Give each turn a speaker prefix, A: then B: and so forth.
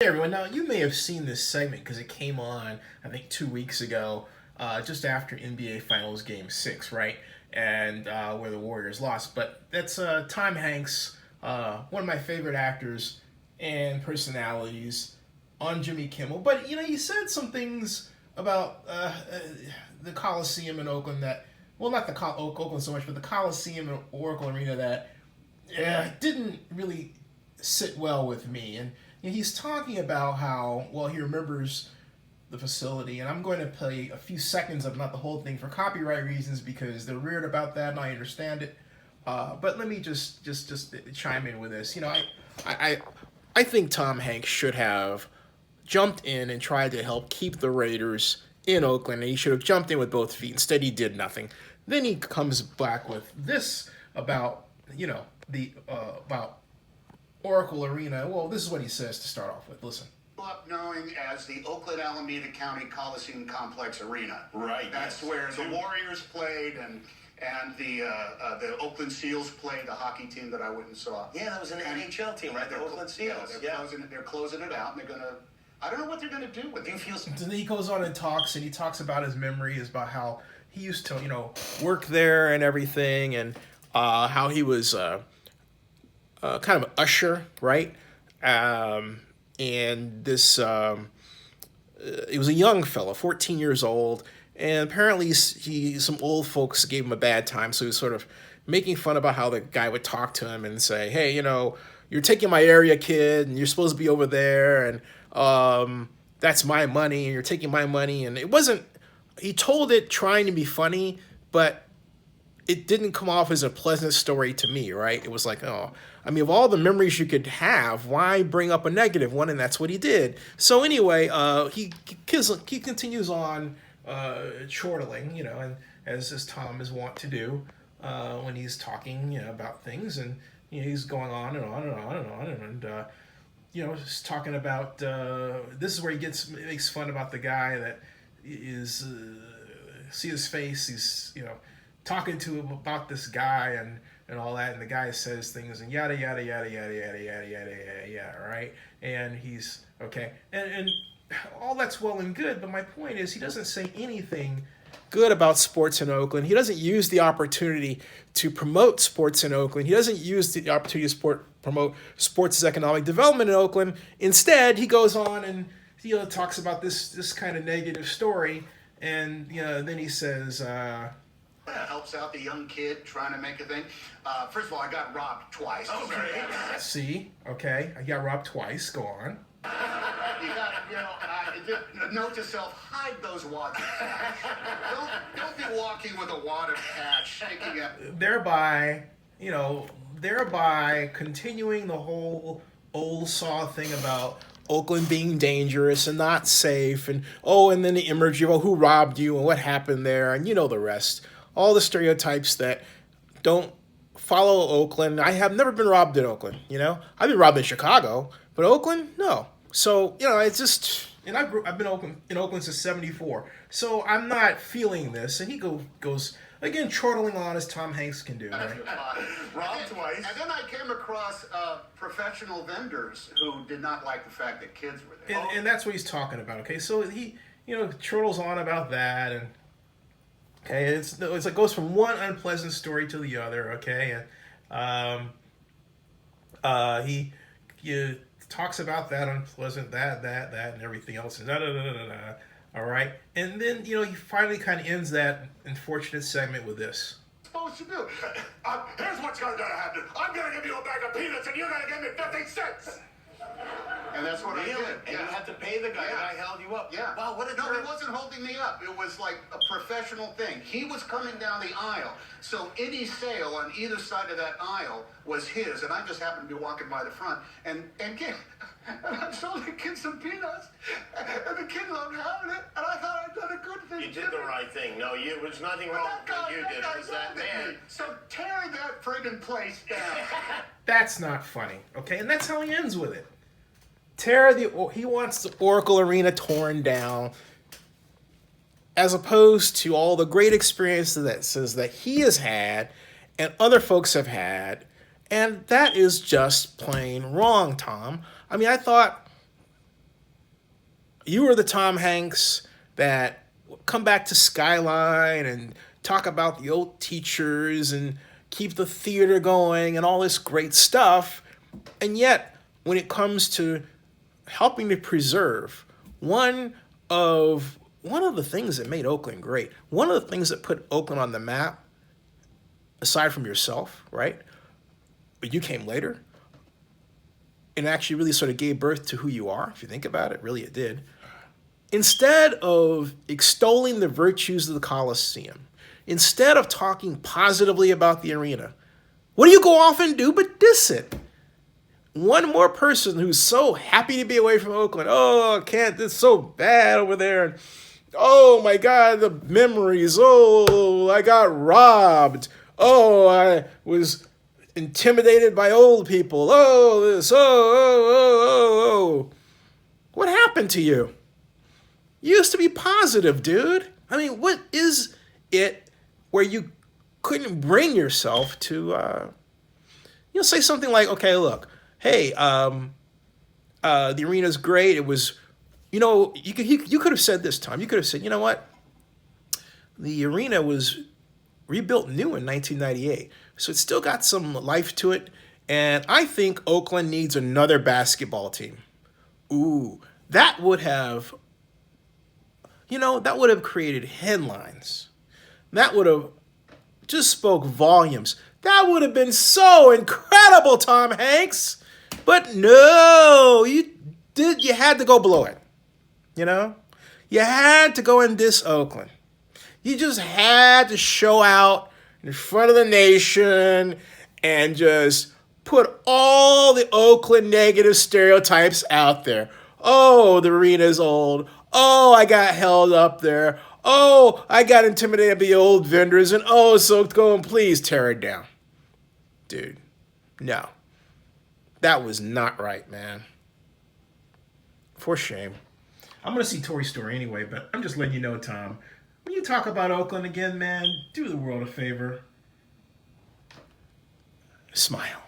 A: everyone. Now, you may have seen this segment because it came on, I think, 2 weeks ago, just after NBA Finals Game 6, right? And where the Warriors lost. But that's Tom Hanks, one of my favorite actors and personalities, on Jimmy Kimmel. But, you know, he said some things about the Coliseum in Oakland that, well, not the Oakland so much, but the Coliseum and Oracle Arena that didn't really sit well with me. And he's talking about how, well, he remembers the facility, and I'm going to play a few seconds of, not the whole thing, for copyright reasons, because they're weird about that, and I understand it. But let me just chime in with this. You know, I think Tom Hanks should have jumped in and tried to help keep the Raiders in Oakland, and he should have jumped in with both feet. Instead, he did nothing. Then he comes back with this about, you know, about Oracle Arena. Well, this is what he says to start off with. Listen.
B: Up knowing as the Oakland Alameda County Coliseum Complex Arena.
C: Right.
B: That's where the Warriors played and the Oakland Seals played, the hockey team that I went and saw.
C: Yeah, that was an NHL team, right? The Oakland Seals.
B: Yeah, they're closing it out, and they're gonna. I don't know what they're gonna do with it.
A: Then he goes on and talks about his memories, about how he used to, you know, work there and everything, and how he was kind of an usher, right? And this, he was a young fella, 14 years old, and apparently some old folks gave him a bad time, so he was sort of making fun about how the guy would talk to him and say, hey, you know, you're taking my area, kid, and you're supposed to be over there, and that's my money, and you're taking my money. And it wasn't, he told it trying to be funny, but it didn't come off as a pleasant story to me, right? It was like, oh, I mean, of all the memories you could have, why bring up a negative one? And that's what he did. So anyway, he continues on chortling, you know, and as Tom is wont to do when he's talking, you know, about things, and you know, he's going on and on and on and on, and you know, just talking about this is where he makes fun about the guy that is see his face, he's, you know, talking to him about this guy and all that, and the guy says things and yada yada yada yada yada yada yada yada, right? And he's okay, and all that's well and good, but my point is he doesn't say anything good about sports in Oakland. He doesn't use the opportunity to promote sports in Oakland. He doesn't use the opportunity to promote sports' economic development in Oakland. Instead, he goes on and, you know, talks about this kind of negative story, and, you know, then he says,
B: helps out the young kid trying to make a thing. First of all, I got robbed twice.
C: Oh, great.
A: See, okay, I got robbed twice. Go on.
B: You got to, you know, note to self, hide those water patch. Don't be walking with a water patch sticking up.
A: Thereby continuing the whole old saw thing about Oakland being dangerous and not safe, and then the imagery of who robbed you and what happened there, and you know the rest. All the stereotypes that don't follow Oakland. I have never been robbed in Oakland, you know? I've been robbed in Chicago, but Oakland, no. So, you know, it's just, and I've been in Oakland since '74, so I'm not feeling this. And he goes again, chortling on as Tom Hanks can do, right?
B: Robbed twice. And then I came across professional vendors who did not like the fact that kids were there.
A: And that's what he's talking about, okay? So he, you know, chortles on about that, and okay, it's like goes from one unpleasant story to the other, okay? And he talks about that unpleasant, that, and everything else, and all right? And then, you know, he finally kind of ends that unfortunate segment with this.
B: Supposed to do. Here's what's going to happen. I'm going to give you a bag of peanuts, and you're going to give me 50 cents. And that's what I did.
C: And you had to pay the guy that held you up.
B: Yeah.
C: Wow, what a
B: No, he wasn't holding me up. It was like a professional thing. He was coming down the aisle. So any sale on either side of that aisle was his, and I just happened to be walking by the front. And I sold the kid some peanuts, and the kid loved having it, and I thought I'd done a good thing.
C: You did the right thing. No, there was nothing wrong with what you did. It was that man.
B: So tear that friggin' place down.
A: That's not funny, okay? And that's how he ends with it. He wants the Oracle Arena torn down, as opposed to all the great experiences that he has had and other folks have had, and that is just plain wrong, Tom. I mean, I thought you are the Tom Hanks that come back to Skyline and talk about the old teachers and keep the theater going and all this great stuff. And yet, when it comes to helping to preserve one of the things that made Oakland great, one of the things that put Oakland on the map, aside from yourself, right? But you came later and actually really sort of gave birth to who you are, if you think about it, really it did. Instead of extolling the virtues of the Coliseum, instead of talking positively about the arena, what do you go off and do but diss it? One more person who's so happy to be away from Oakland. Oh, I can't, it's so bad over there. And oh my God, the memories. Oh, I got robbed. Oh, I was intimidated by old people. Oh, this, oh. What happened to you? You used to be positive, dude. I mean, what is it where you couldn't bring yourself to, say something like, okay, look, hey, the arena's great. It was, you could have said this, Tom. You could have said, you know what? The arena was rebuilt new in 1998, so it's still got some life to it. And I think Oakland needs another basketball team. Ooh, that would have created headlines. That would have just spoke volumes. That would have been so incredible, Tom Hanks. But no, you had to go blow it. You had to go and diss Oakland. You just had to show out in front of the nation and just put all the Oakland negative stereotypes out there. Oh, the arena's old. Oh, I got held up there. Oh, I got intimidated by the old vendors. And oh, so go and please tear it down. Dude, no. That was not right, man. For shame. I'm going to see Toy Story anyway, but I'm just letting you know, Tom. When you talk about Oakland again, man, do the world a favor. Smile.